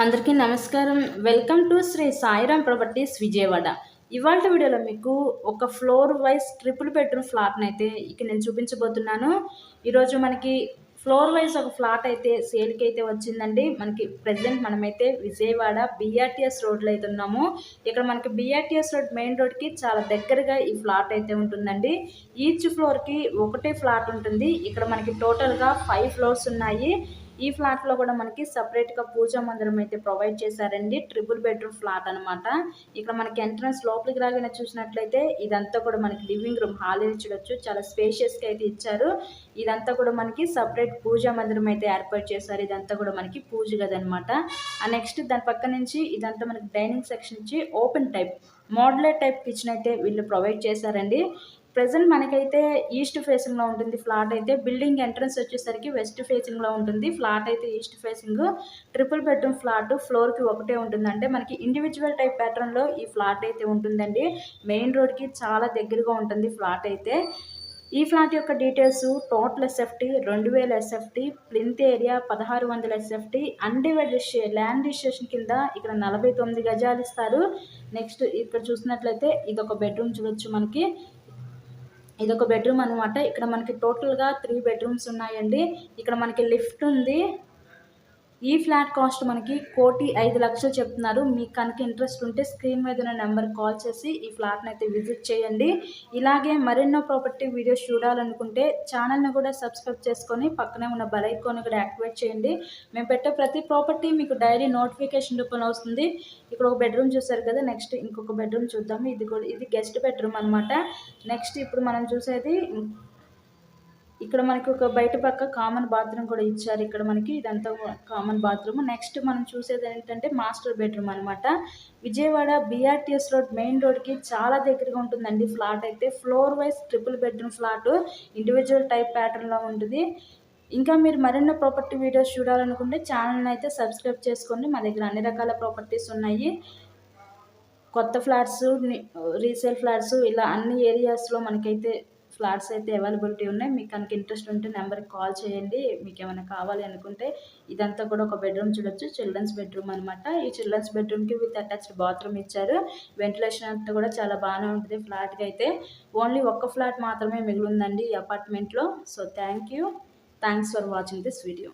అందరికీ నమస్కారం. Welcome to Shri Sairam properties Vijayawada. ఇవాల్టి వీడియోలో మీకు ఒక ఫ్లోర్ వైస్ ట్రిపుల్ బెడ్రూమ్ ఫ్లాట్‌నైతే ఇక్కడ నేను చూపించబోతున్నాను. ఈరోజు మనకి ఫ్లోర్ వైస్ ఒక ఫ్లాట్ అయితే సేల్‌కి అయితే వచ్చిందండి. మనకి ప్రెజెంట్ మనమైతే విజయవాడ బీఆర్టీఎస్ రోడ్‌లో అయితే ఉన్నాము. ఇక్కడ మనకి బీఆర్టీఎస్ రోడ్ మెయిన్ రోడ్‌కి చాలా దగ్గరగా ఈ ఫ్లాట్ అయితే ఉంటుందండి. ఈచ్ ఫ్లోర్‌కి ఒకటే ఫ్లాట్ ఉంటుంది. ఇక్కడ మనకి టోటల్‌గా 5 ఫ్లోర్స్ ఉన్నాయి. ఈ ఫ్లాట్‌లో కూడా మనకి సెపరేట్‌గా పూజా మందిరం అయితే ప్రొవైడ్ చేశారండి. ట్రిపుల్ బెడ్రూమ్ ఫ్లాట్ అనమాట. ఇక్కడ మనకి ఎంట్రన్స్ లోపలికి రాగానే చూసినట్లయితే ఇదంతా కూడా మనకి లివింగ్ రూమ్ హాల్ చూడొచ్చు. చాలా స్పేషియస్‌గా అయితే ఇచ్చారు. ఇదంతా కూడా మనకి సెపరేట్ పూజా మందిరం అయితే ఏర్పాటు చేశారు. ఇదంతా కూడా మనకి పూజ గది అనమాట. నెక్స్ట్ దాని పక్క నుంచి ఇదంతా మనకి డైనింగ్ సెక్షన్ ఇచ్చి open type modular type kitchen అయితే వీళ్ళు ప్రొవైడ్ చేశారండి. ప్రెజెంట్ మనకైతే ఈస్ట్ ఫేసింగ్లో ఉంటుంది ఫ్లాట్ అయితే. బిల్డింగ్ ఎంట్రన్స్ వచ్చేసరికి వెస్ట్ ఫేసింగ్లో ఉంటుంది. ఫ్లాట్ అయితే east facing. Triple bedroom flat ఫ్లోర్కి ఒకటే ఉంటుంది. అంటే మనకి ఇండివిజువల్ టైప్ ప్యాటర్న్లో ఈ ఫ్లాట్ అయితే ఉంటుందండి. మెయిన్ రోడ్కి చాలా దగ్గరగా ఉంటుంది ఫ్లాట్ అయితే. ఈ ఫ్లాట్ యొక్క details total SFT 2000 SFT, plinth area 1600 SFT, undivided land registration కింద ఇక్కడ 49 గజాలు ఇస్తారు. నెక్స్ట్ ఇక్కడ చూసినట్లయితే ఇదొక బెడ్రూమ్ చూడొచ్చు మనకి. ఇదొక బెడ్రూమ్ అనమాట. ఇక్కడ మనకి టోటల్‌గా 3 బెడ్రూమ్స్ ఉన్నాయండి. ఇక్కడ మనకి లిఫ్ట్ ఉంది. ఈ ఫ్లాట్ కాస్ట్ మనకి 1,05,00,000 చెప్తున్నారు. మీకు కనుక ఇంట్రెస్ట్ ఉంటే స్క్రీన్ మీద ఉన్న నెంబర్కి కాల్ చేసి ఈ ఫ్లాట్‌ని అయితే విజిట్ చేయండి. ఇలాగే మరెన్నో ప్రాపర్టీ వీడియోస్ చూడాలనుకుంటే ఛానల్‌ని కూడా సబ్స్క్రైబ్ చేసుకొని పక్కనే ఉన్న బెల్ ఐకాన్ కూడా యాక్టివేట్ చేయండి. మేము పెట్టే ప్రతి ప్రాపర్టీ మీకు డైలీ నోటిఫికేషన్ రూపంలో వస్తుంది. ఇక్కడ ఒక బెడ్రూమ్ చూసారు కదా, నెక్స్ట్ ఇంకొక బెడ్రూమ్ చూద్దాము. ఇది గెస్ట్ బెడ్రూమ్ అనమాట. నెక్స్ట్ ఇప్పుడు మనం చూసేది ఇక్కడ మనకి ఒక బయట పక్క కామన్ బాత్రూమ్ కూడా ఇచ్చారు. ఇక్కడ మనకి ఇదంతా కామన్ బాత్రూమ్. నెక్స్ట్ మనం చూసేది ఏంటంటే మాస్టర్ బెడ్రూమ్ అనమాట. విజయవాడ బీఆర్టీఎస్ రోడ్ మెయిన్ రోడ్కి చాలా దగ్గరగా ఉంటుందండి ఫ్లాట్ అయితే. Floor wise triple bedroom flat individual type ప్యాటర్న్లో ఉంటుంది. ఇంకా మీరు మరెన్నో ప్రాపర్టీ వీడియోస్ చూడాలనుకుంటే ఛానల్ని అయితే సబ్స్క్రైబ్ చేసుకోండి. మా దగ్గర అన్ని రకాల ప్రాపర్టీస్ ఉన్నాయి. కొత్త ఫ్లాట్స్, రీసేల్ ఫ్లాట్స్ ఇలా అన్ని ఏరియాస్లో మనకైతే ఫ్లాట్స్ అయితే అవైలబిలిటీ ఉన్నాయి. మీకు కనుక ఇంట్రెస్ట్ ఉంటే నెంబర్కి కాల్ చేయండి. మీకు ఏమైనా కావాలి అనుకుంటే. ఇదంతా కూడా ఒక బెడ్రూమ్ చూడొచ్చు. చిల్డ్రన్స్ బెడ్రూమ్ అనమాట. ఈ చిల్డ్రన్స్ బెడ్రూమ్కి విత్ అటాచ్డ్ బాత్రూమ్ ఇచ్చారు. వెంటిలేషన్ అంతా కూడా చాలా బాగానే ఉంటుంది ఫ్లాట్కి అయితే. ఓన్లీ ఒక్క ఫ్లాట్ మాత్రమే మిగిలిందండి ఈ అపార్ట్మెంట్లో. So thanks for watching this video.